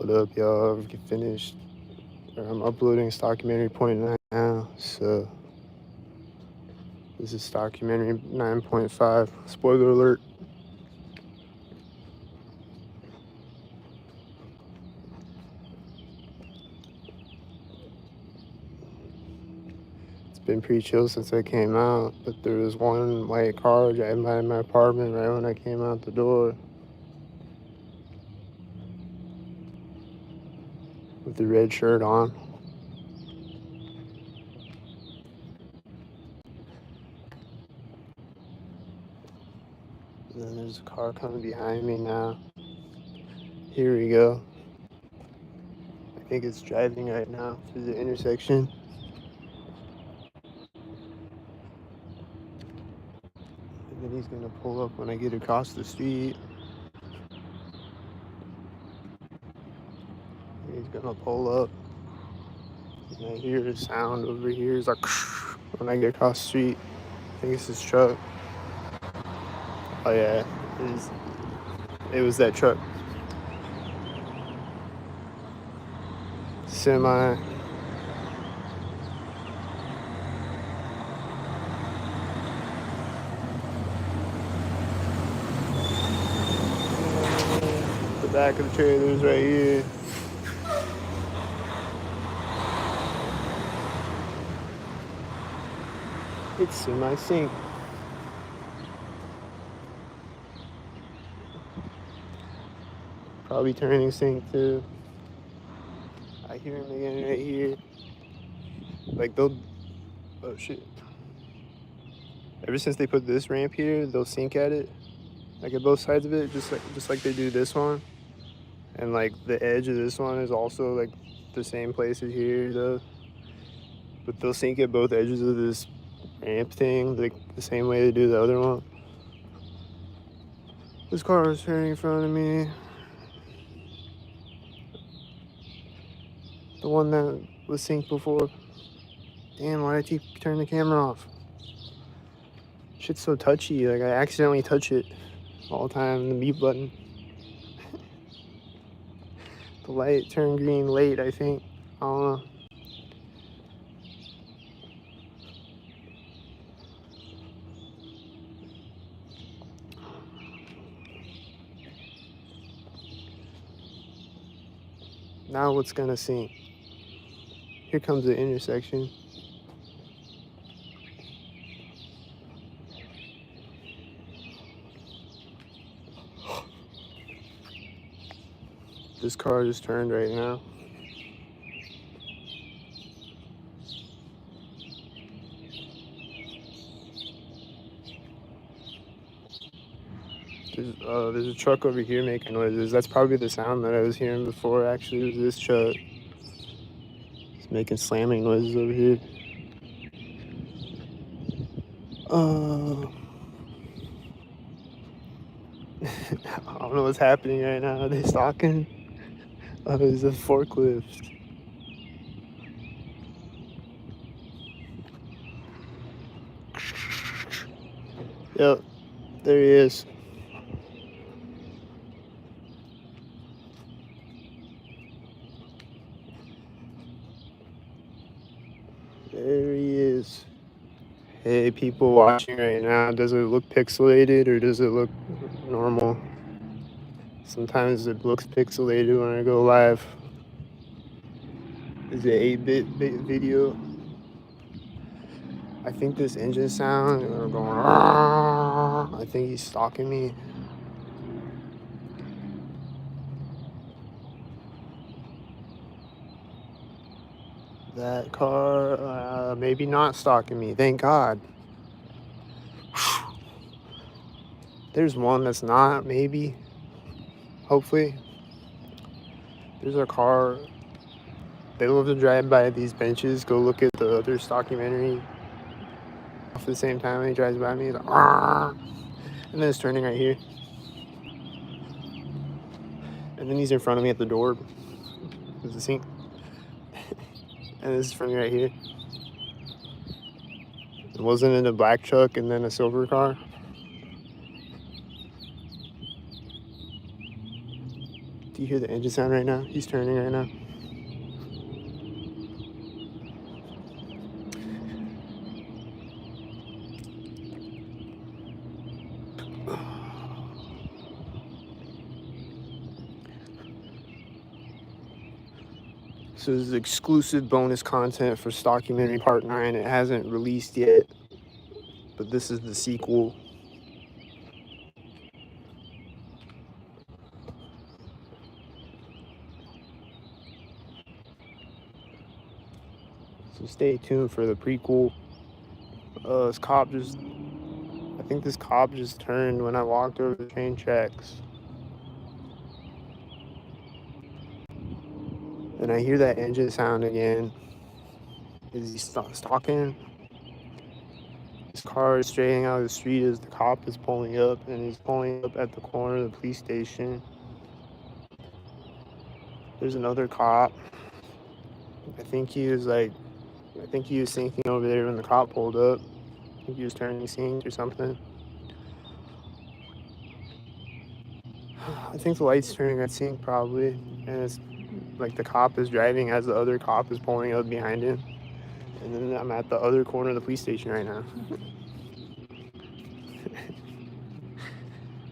What up, y'all? I've finished. I'm uploading Stalkumentary point now, so this is Stalkumentary 9.5. Spoiler alert. It's been pretty chill since I came out, but there was one white car driving by my apartment right when I came out the door with the red shirt on. And then there's a car coming behind me now. Here we go. I think it's driving right now through the intersection. And then he's gonna pull up when I get across the street. He's gonna pull up. And I hear a sound over here. It's like when I get across the street. I think it's his truck. Oh yeah, it was that truck. Semi. The back of the trailer is right here. It's semi-sync. Probably turning sync too. I hear him again right here. Like they'll, oh shit. Ever since they put this ramp here, they'll sync at it, like at both sides of it, just like they do this one. And like the edge of this one is also like the same place as here though. But they'll sync at both edges of this ramp thing, like the same way they do the other one. This car is turning in front of me. The one that was synced before. Damn, why did I keep turning the camera off? Shit's so touchy, like I accidentally touch it all the time, the mute button. The light turned green late, I think. I don't know. Now what's gonna sync? Here comes the intersection. This car just turned right now. There's a truck over here making noises. That's probably the sound that I was hearing before. Actually, it was this truck. It's making slamming noises over here. I don't know what's happening right now. Are they stalking? Oh, there's a forklift. Yep, there he is. There he is. Hey, people watching right now, does it look pixelated or does it look normal? Sometimes it looks pixelated when I go live. Is it 8-bit video? I think this engine sound going. I think he's stalking me. That car, maybe not stalking me. Thank God. There's one that's not, maybe. Hopefully. There's a car. They love to drive by these benches. Go look at the other Stalkumentary. At the same time he drives by me, he's like, and then it's turning right here. And then he's in front of me at the door. There's a sink. And this is from me right here. It wasn't in a black truck and then a silver car. Do you hear the engine sound right now? He's turning right now. So this is exclusive bonus content for Stalkumentary Part 9. It hasn't released yet, but this is the sequel. So stay tuned for the prequel. I think this cop just turned when I walked over the train tracks. And I hear that engine sound again. Is he stalking? His car is straying out of the street as the cop is pulling up, and he's pulling up at the corner of the police station. There's another cop. I think he was sinking over there when the cop pulled up. I think he was turning sync or something. I think the light's turning at sync probably, and it's like the cop is driving as the other cop is pulling up behind him. And then I'm at the other corner of the police station right now.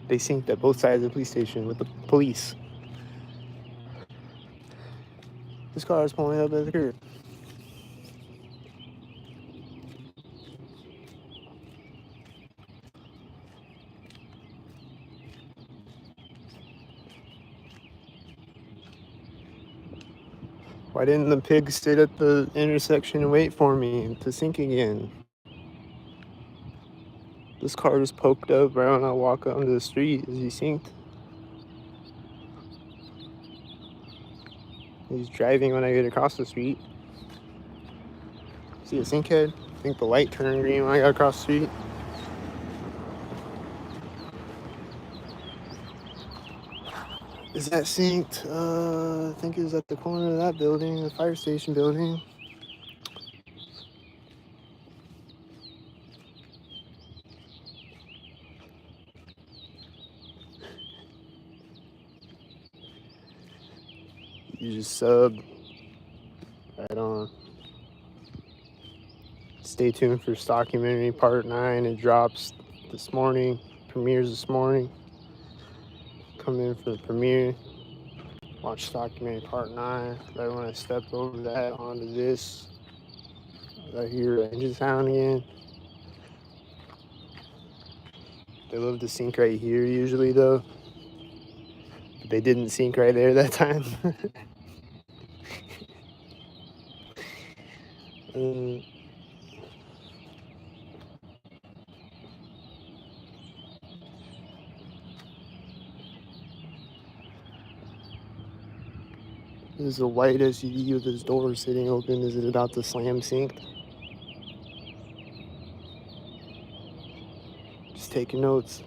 They synced at both sides of the police station with the police. This car is pulling up at the curb. Why didn't the pig sit at the intersection and wait for me to sync again? This car just poked up right when I walk onto the street. Is he synced? He's driving when I get across the street. See a sync head? I think the light turned green when I got across the street. Is that synced? I think it was at the corner of that building, the fire station building. You just sub. Right on. Stay tuned for Stalkumentary Part 9. It drops this morning. Premieres this morning. Come in for the premiere. Watch Stalkumentary Part 9. Right when I step over that onto this, I hear the engine sound again. They love to sync right here usually though. But they didn't sync right there that time. There's a white SUV with his door sitting open. Is it about to slam sync? Just taking notes.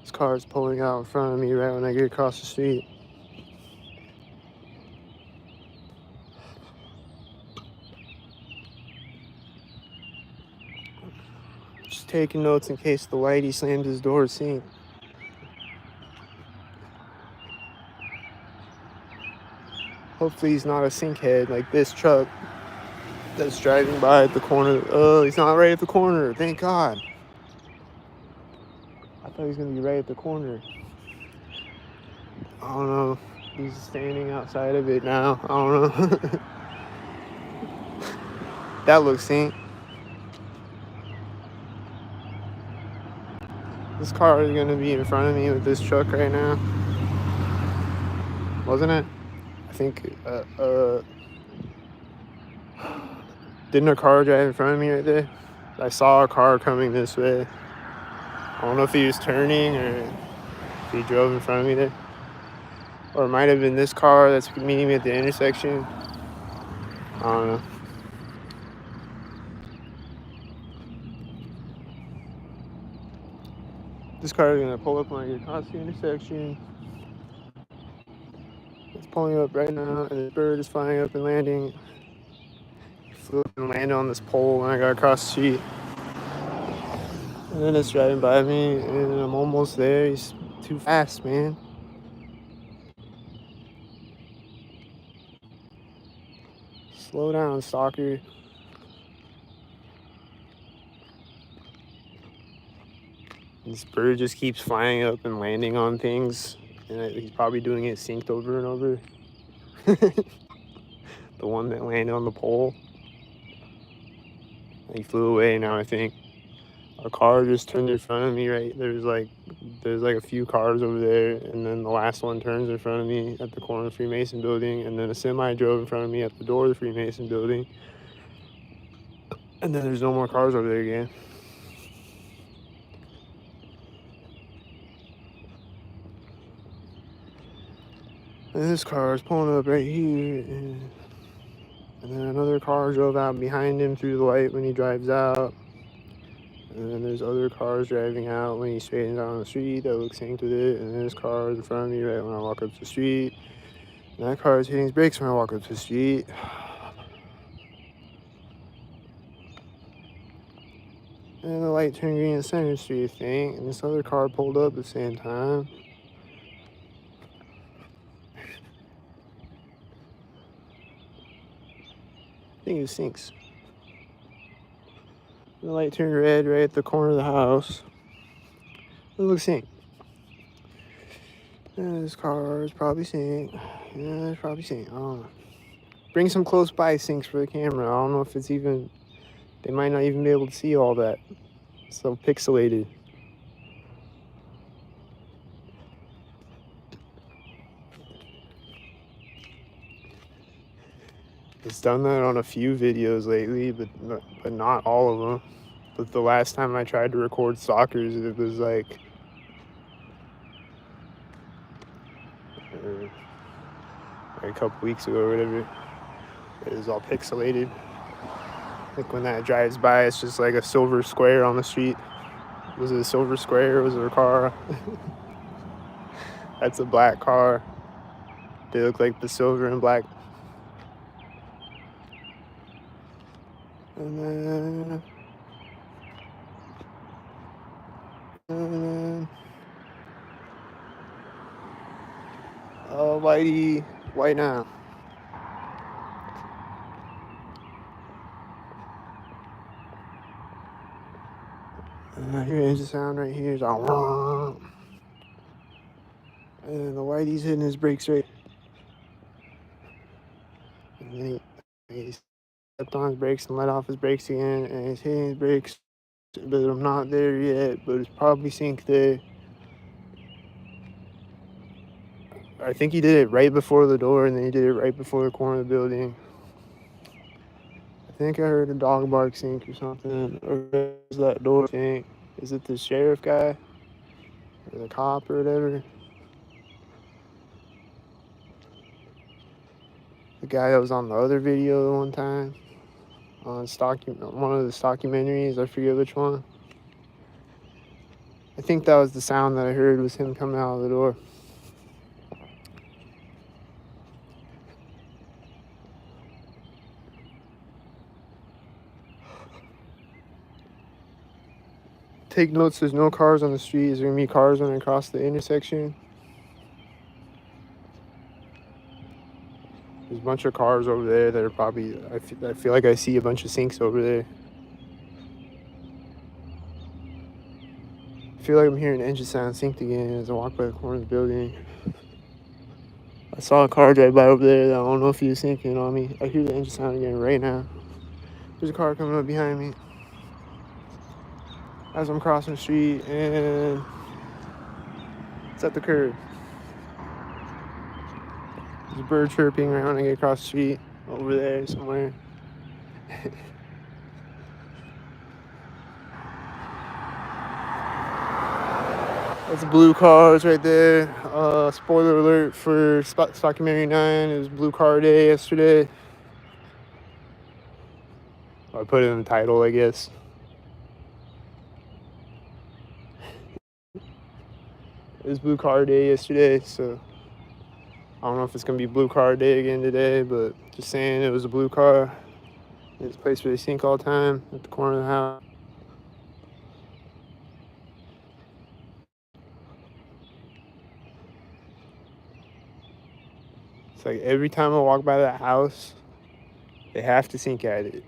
This car is pulling out in front of me right when I get across the street. Just taking notes in case the whitey slams his door sync. Hopefully he's not a sync head like this truck that's driving by at the corner. Oh, he's not right at the corner. Thank God. I thought he was going to be right at the corner. I don't know. He's standing outside of it now. I don't know. That looks synced. This car is going to be in front of me with this truck right now. Wasn't it? I think, didn't a car drive in front of me right there? I saw a car coming this way. I don't know if he was turning or if he drove in front of me there. Or it might have been this car that's meeting me at the intersection. I don't know. This car is going to pull up when I get across the intersection. It's pulling up right now, and the bird is flying up and landing. He flew up and landed on this pole when I got across the street. And then it's driving by me, and I'm almost there. He's too fast, man. Slow down, stalker. This bird just keeps flying up and landing on things, and he's probably doing it synced over and over. The one that landed on the pole. He flew away now, I think. A car just turned in front of me, right? There's like a few cars over there, and then the last one turns in front of me at the corner of the Freemason building, and then a semi drove in front of me at the door of the Freemason building. And then there's no more cars over there again. And this car is pulling up right here, and then another car drove out behind him through the light when he drives out. And then there's other cars driving out when he straightens out on the street that look synced with it. And there's cars in front of me right when I walk up the street. And that car is hitting his brakes when I walk up the street. And the light turned green at Center Street, I think. And this other car pulled up at the same time. I think it sinks. The light turned red right at the corner of the house. It looks synced. And this car is probably synced. Yeah, it's probably synced. I don't know. Bring some close by syncs for the camera. I don't know if it's even... They might not even be able to see all that. It's so pixelated. It's done that on a few videos lately, but not all of them. But the last time I tried to record stalkers, it was like a couple weeks ago or whatever. It was all pixelated. Like when that drives by, it's just like a silver square on the street. Was it a silver square or was it a car? That's a black car. They look like the silver and black. And then oh, Whitey, white now. Here's the sound right here. It's all, and the Whitey's hitting his brakes right. And then he stepped on his brakes and let off his brakes again, and he's hitting his brakes, but I'm not there yet, but it's probably synced there. I think he did it right before the door, and then he did it right before the corner of the building. I think I heard a dog bark sync or something, or is that door thing? Is it the sheriff guy, or the cop, or whatever? The guy that was on the other video one time, on one of the Stalkumentaries, I forget which one. I think that was the sound that I heard, was him coming out of the door. Take notes, there's no cars on the street. Is there gonna be cars when I cross the intersection? There's a bunch of cars over there that are probably, I feel like I see a bunch of sinks over there. I feel like I'm hearing engine sound synced again as I walk by the corner of the building. I saw a car drive by over there that I don't know if he was syncing on me. I hear the engine sound again right now. There's a car coming up behind me as I'm crossing the street, and it's at the curb. There's a bird chirping right when I get across the street over there somewhere. That's blue cars right there. Spoiler alert for Stalkumentary 9. It was blue car day yesterday. I put it in the title, I guess. It was blue car day yesterday, so I don't know if it's gonna be blue car day again today, but just saying it was a blue car. It's a place where they sink all the time at the corner of the house. It's like every time I walk by that house, they have to sink at it.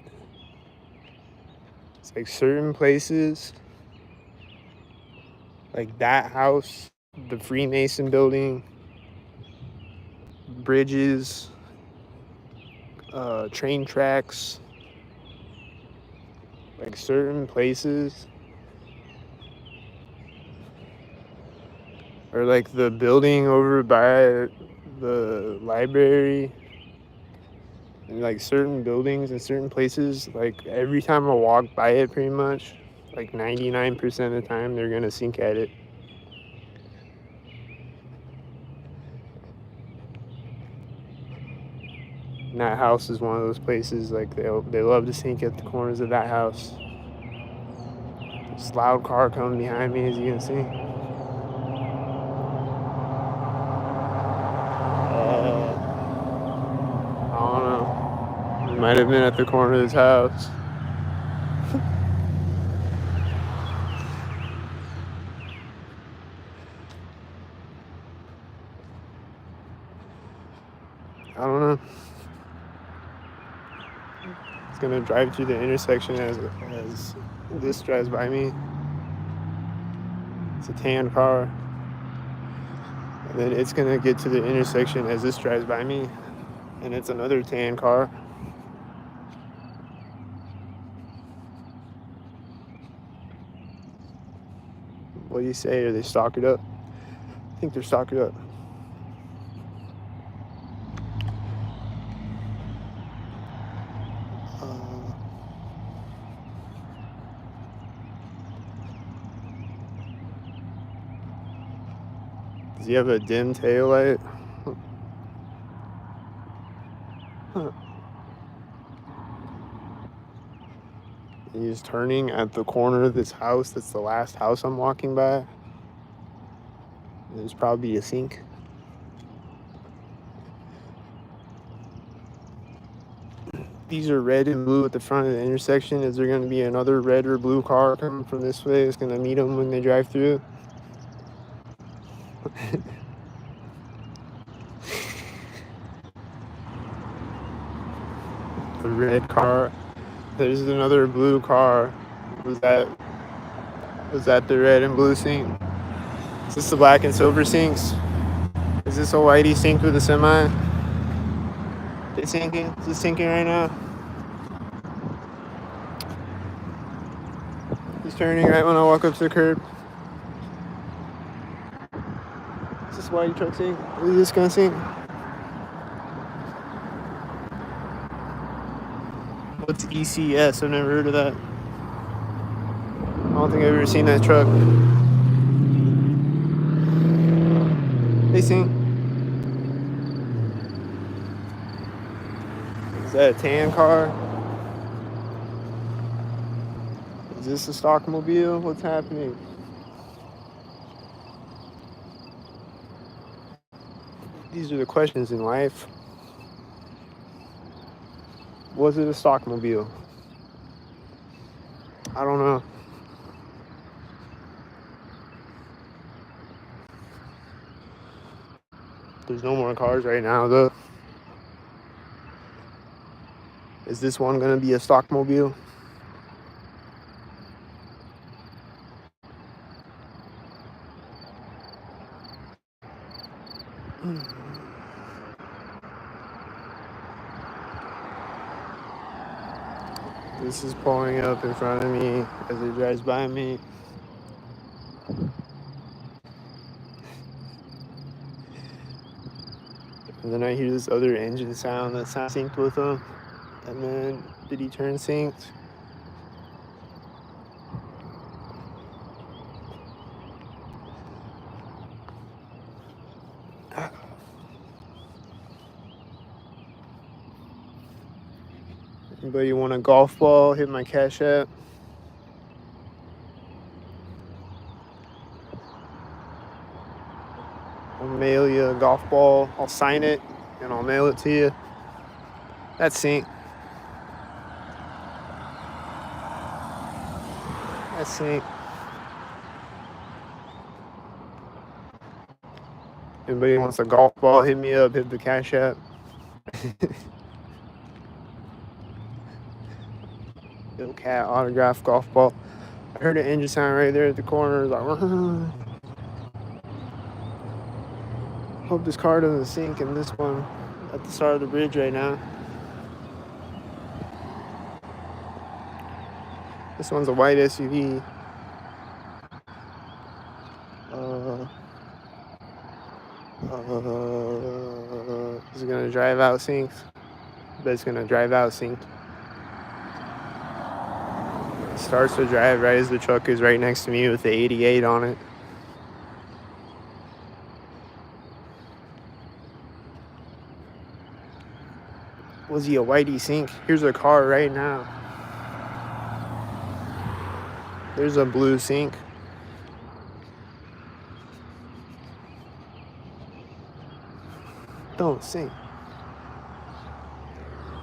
It's like certain places, like that house, the Freemason building, bridges, train tracks, like certain places, or like the building over by the library, and like certain buildings and certain places, like every time I walk by it, pretty much, like 99% of the time, they're gonna sink at it. And that house is one of those places, like they love to sink at the corners of that house. This loud car coming behind me, as you can see. I don't know. It might have been at the corner of this house. I don't know. It's gonna drive through the intersection as this drives by me. It's a tan car. And then it's gonna get to the intersection as this drives by me. And it's another tan car. What do you say? Are they stalking up? I think they're stalking up. Does he have a dim tail light? Huh. He's turning at the corner of this house. That's the last house I'm walking by. There's probably a sink. These are red and blue at the front of the intersection. Is there going to be another red or blue car coming from this way? It's going to meet them when they drive through. The red car. There's another blue car. Was that the red and blue sink? Is this the black and silver sinks? Is this a whitey sink with a semi? It's sinking? Is it sinking right now? He's turning right when I walk up to the curb. Is this whitey truck sink? Is this gonna sink? What's ECS? I've never heard of that. I don't think I've ever seen that truck. They sink. Is that a tan car? Is this a Stalkumobile? What's happening? These are the questions in life. Was it a Stalkumobile? I don't know. There's no more cars right now, though. Is this one gonna be a Stalkumobile? This is pulling up in front of me as it drives by me. And then I hear this other engine sound that's not synced with him. And then, did he turn synced? Anybody want a golf ball? Hit my Cash App. I'll mail you a golf ball. I'll sign it and I'll mail it to you. That's synced. That's synced. Anybody wants a golf ball, hit me up, hit the Cash App. Little cat autograph golf ball. I heard an engine sound right there at the corner. Like, hope this car doesn't sink in this one at the start of the bridge right now. This one's a white SUV. Is it gonna drive out synced? But it's gonna drive out synced. It starts to drive right as the truck is right next to me with the 88 on it. Was he a whitey sync? Here's a car right now. There's a blue sync. Don't sync.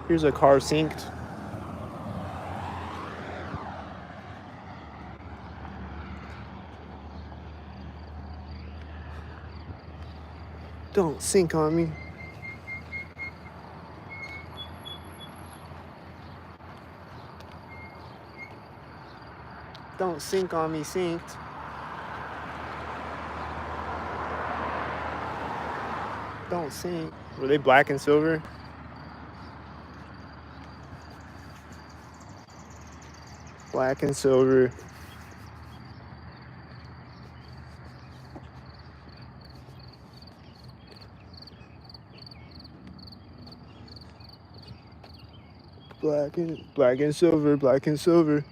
Here's a car synced. Don't sync on me. Don't sync on me, synced. Don't sync. Were they black and silver? Black and silver. Black and silver, black and silver.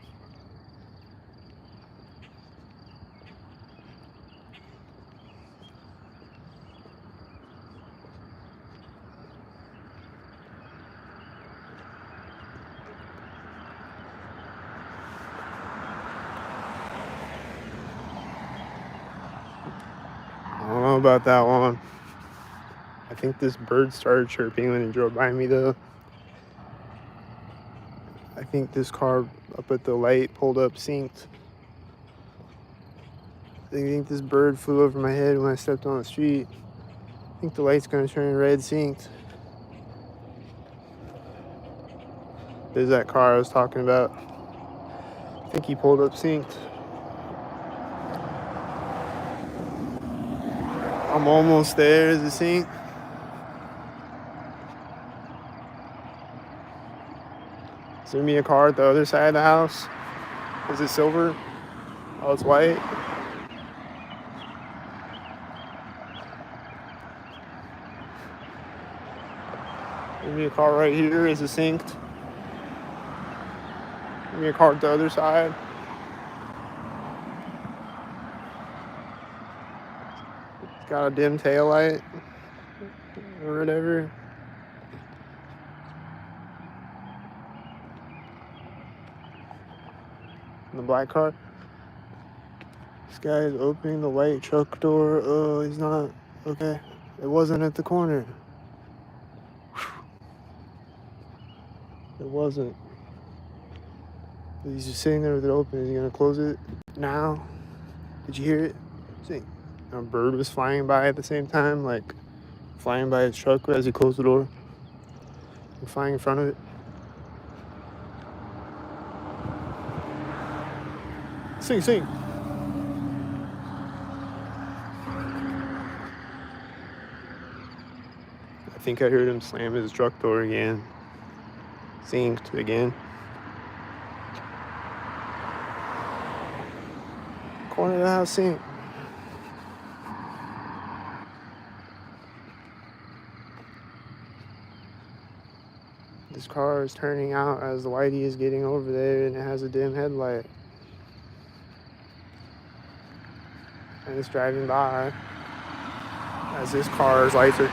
I don't know about that one. I think this bird started chirping when it drove by me though. I think this car up at the light pulled up synced. I think this bird flew over my head when I stepped on the street. I think the light's gonna turn red synced. There's that car I was talking about. I think he pulled up synced. I'm almost there. Is it synced? Is there me a car at the other side of the house? Is it silver? Oh, it's white. Give me a car right here. Is it synced? Give me a car at the other side. It's got a dim tail light or whatever. The black car. This guy is opening the white truck door. Oh, he's not. Okay. It wasn't at the corner. It wasn't. He's just sitting there with it open. Is he gonna close it now? Did you hear it? See, a bird was flying by at the same time, like flying by his truck as he closed the door. And flying in front of it. Sing. I think I heard him slam his truck door again. Synced again. Corner of the house synced. This car is turning out as the whitey is getting over there and it has a dim headlight. And it's driving by as this car's lights are,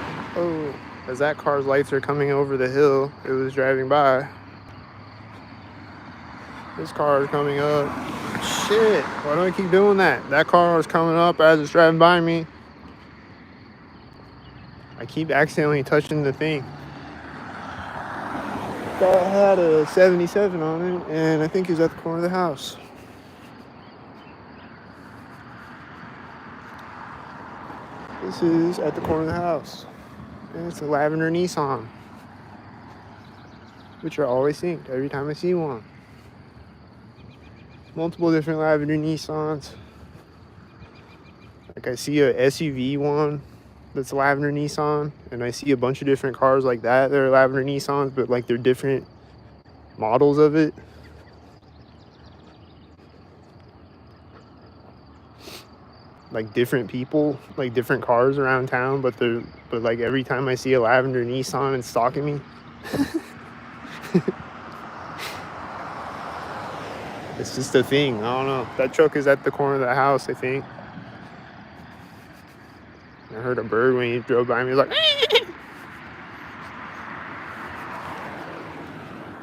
as that car's lights are coming over the hill it was driving by. This car is coming up. Shit, why do I keep doing that? That car is coming up as it's driving by me. I keep accidentally touching the thing. That had a 77 on it, and I think he was at the corner of the house. This is at the corner of the house. And it's a lavender Nissan, which are always synced every time I see one. Multiple different lavender Nissans. Like I see a SUV one that's a lavender Nissan, and I see a bunch of different cars like that are lavender Nissans, but like they're different models of it. Like different people, like different cars around town, but like every time I see a lavender Nissan, it's stalking me. It's just a thing. I don't know. That truck is at the corner of the house, I think. I heard a bird when he drove by me. He was like,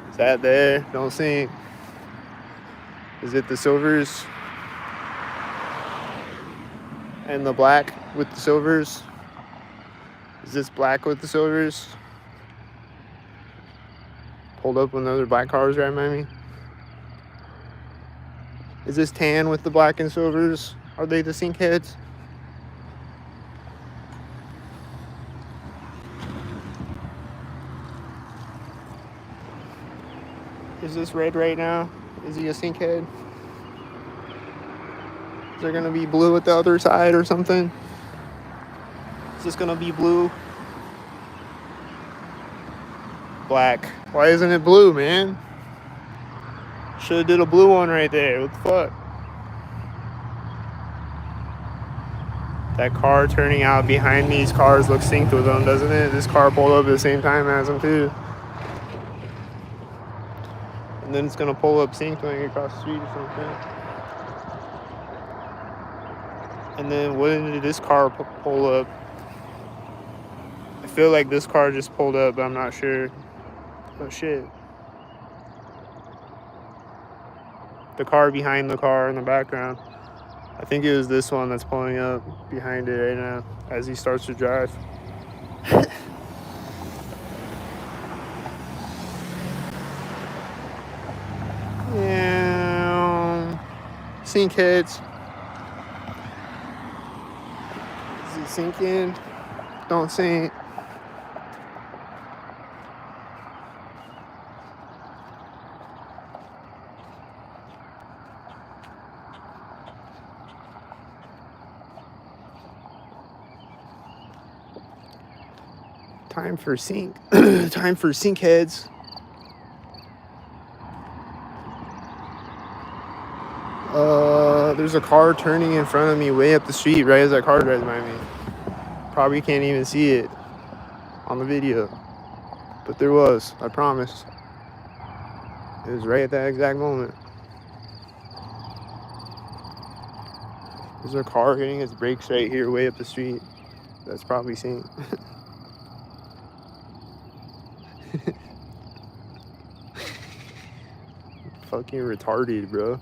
is that there? Don't sing. Is it the silvers and the black with the silvers? Is this black with the silvers? Pulled up when other black cars right by me. Is this tan with the black and silvers? Are they the sink heads? Is this red right now? Is he a sink head? Is there gonna be blue at the other side or something? Is this gonna be blue? Black. Why isn't it blue, man? Should've did a blue one right there. What the fuck? That car turning out behind these cars looks synced with them, doesn't it? This car pulled up at the same time as them too. And then it's gonna pull up synced when I get across the street or something. And then when did this car pull up? I feel like this car just pulled up, but I'm not sure. Oh shit. The car behind the car in the background. I think it was this one that's pulling up behind it right now as he starts to drive. Yeah. Sink hits. Is he sinking? Don't sink. Time for sink. Time for sink heads. There's a car turning in front of me way up the street right as that car drives by me. Probably can't even see it on the video. But there was, I promise. It was right at that exact moment. There's a car hitting its brakes right here way up the street. That's probably seen. Fucking retarded, bro.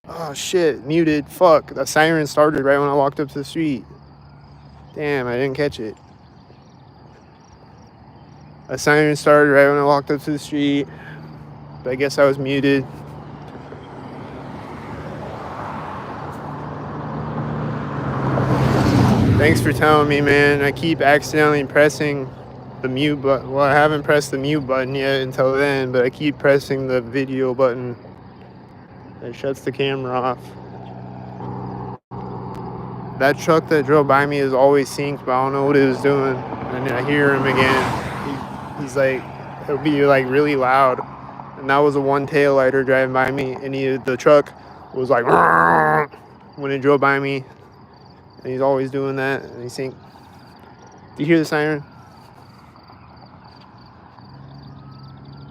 Oh shit, muted. Fuck. The siren started right when I walked up to the street. Damn, I didn't catch it. A siren started right when I walked up to the street. But I guess I was muted. Thanks for telling me, man. I keep accidentally pressing the mute button. Well, I haven't pressed the mute button yet until then, but I keep pressing the video button that shuts the camera off. That truck that drove by me is always synced, but I don't know what it was doing. And I hear him again. He's like, it'll be like really loud. And that was a one tail lighter driving by me, and the truck was like when it drove by me. And he's always doing that. And he's synced. Do you hear the siren?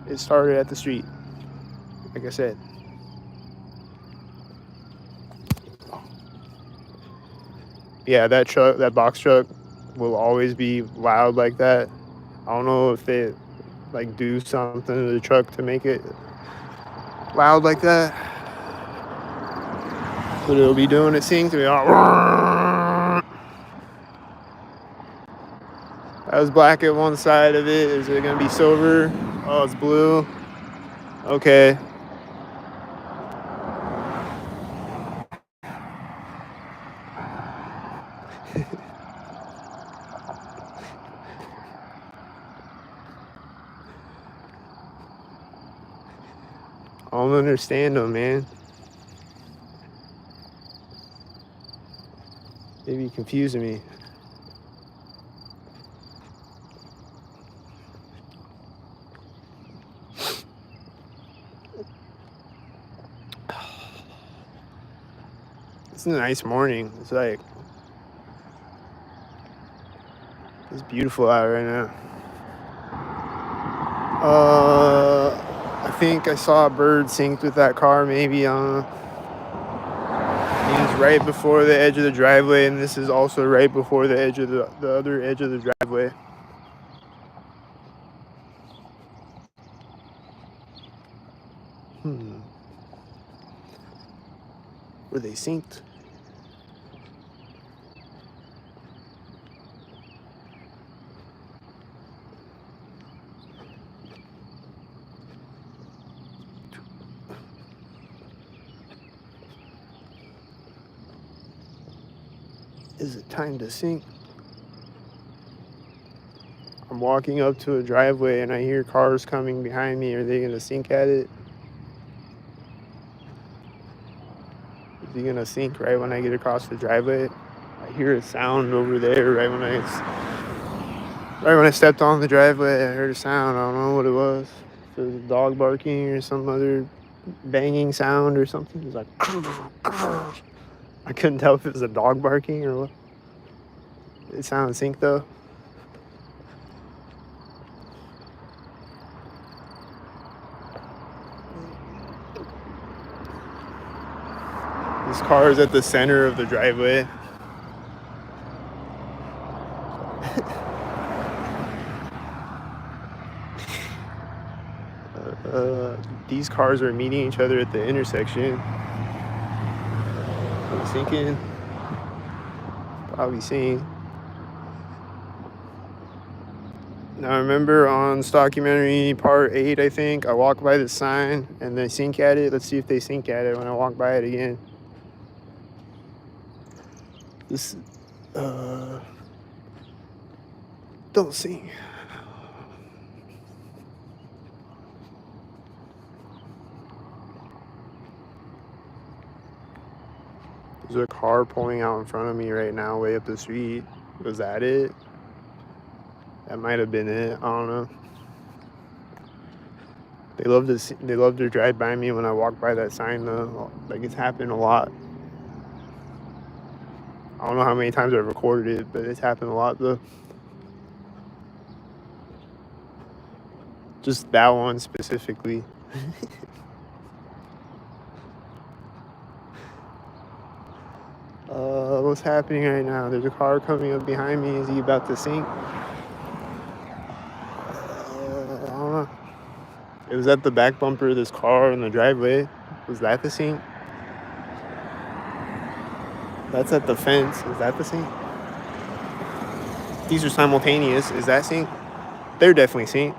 It started at the street, like I said. Yeah, that truck, that box truck, will always be loud like that. I don't know if they like do something to the truck to make it loud like that, but it'll be doing its thing to be all. That was black at one side of it. Is it gonna be silver? Oh, it's blue. Okay. I don't understand them, man. They be confusing me. It's a nice morning. It's like, it's beautiful out right now. I think I saw a bird synced with that car, maybe. I don't know. He was right before the edge of the driveway, and this is also right before the edge of the other edge of the driveway. Were they synced? Is it time to sync? I'm walking up to a driveway and I hear cars coming behind me. Are they gonna sync at it? Is he gonna sync right when I get across the driveway? I hear a sound over there right when I stepped on the driveway. I heard a sound. I don't know what it was. If it was a dog barking or some other banging sound or something. It was like I couldn't tell if it was a dog barking or what. It sounded sync though. This car is at the center of the driveway. These cars are meeting each other at the intersection. I'm thinking, probably seeing. Now I remember on Stalkumentary part 8, I think, I walked by the sign and they sync at it. Let's see if they sync at it when I walk by it again. This, don't sync. There's a car pulling out in front of me right now, way up the street. Was that it? That might have been it. I don't know. They love to drive by me when I walk by that sign though. Like, it's happened a lot. I don't know how many times I've recorded it, but it's happened a lot though. Just that one specifically. What's happening right now? There's a car coming up behind me. Is he about to sync? I don't know. It was at the back bumper of this car in the driveway. Was that the sync? That's at the fence. Is that the sink? These are simultaneous. Is that sink? They're definitely sink.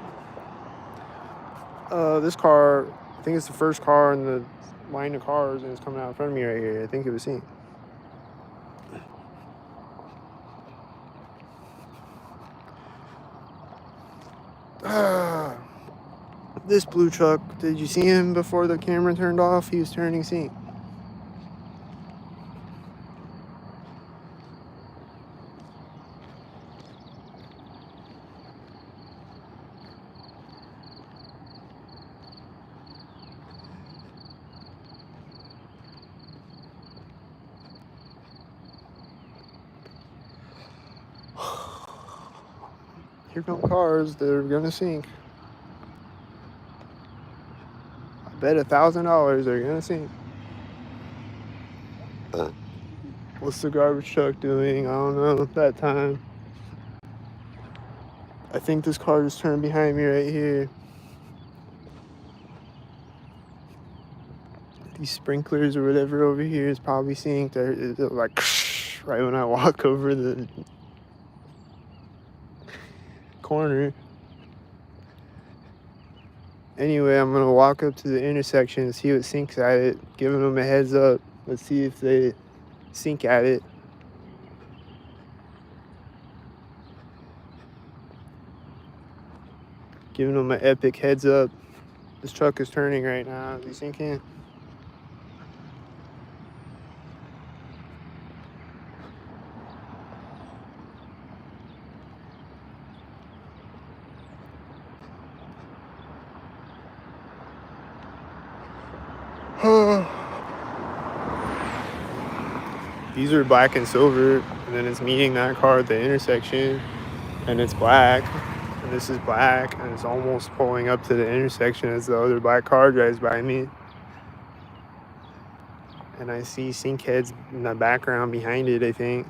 This car, I think it's the first car in the line of cars, and it's coming out in front of me right here. I think it was sink. This blue truck, did you see him before the camera turned off? He was turning sink. Here come cars that are gonna sink. I bet $1,000 they're gonna sink. What's the garbage truck doing? I don't know. That time. I think this car just turned behind me right here. These sprinklers or whatever over here is probably synced. They're like right when I walk over the corner. Anyway, I'm gonna walk up to the intersection and see what sinks at it, giving them a heads up. Let's see if they sink at it. Giving them an epic heads up. This truck is turning right now. Is he sinking? These are black and silver, and then it's meeting that car at the intersection, and it's black, and this is black, and it's almost pulling up to the intersection as the other black car drives by me. And I see sink heads in the background behind it, I think.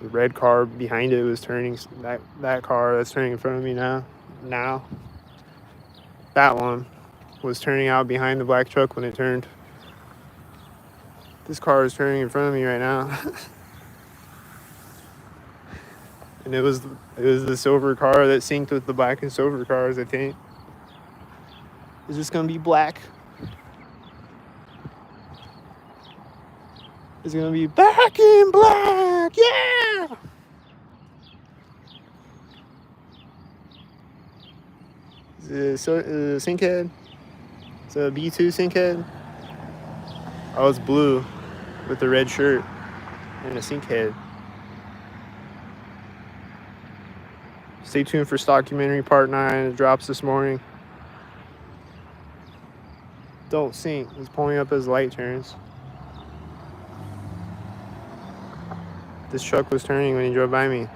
The red car behind it was turning, that car that's turning in front of me now. That one was turning out behind the black truck when it turned. This car is turning in front of me right now. And it was the silver car that synced with the black and silver cars, I think. Is this gonna be black? It's gonna be back in black, yeah! Is it a sink head? It's a B2 sink head? Oh, it's blue with the red shirt and a sink head. Stay tuned for Stalkumentary Part 9. It drops this morning. Don't sink. He's pulling up as light turns. This truck was turning when he drove by me.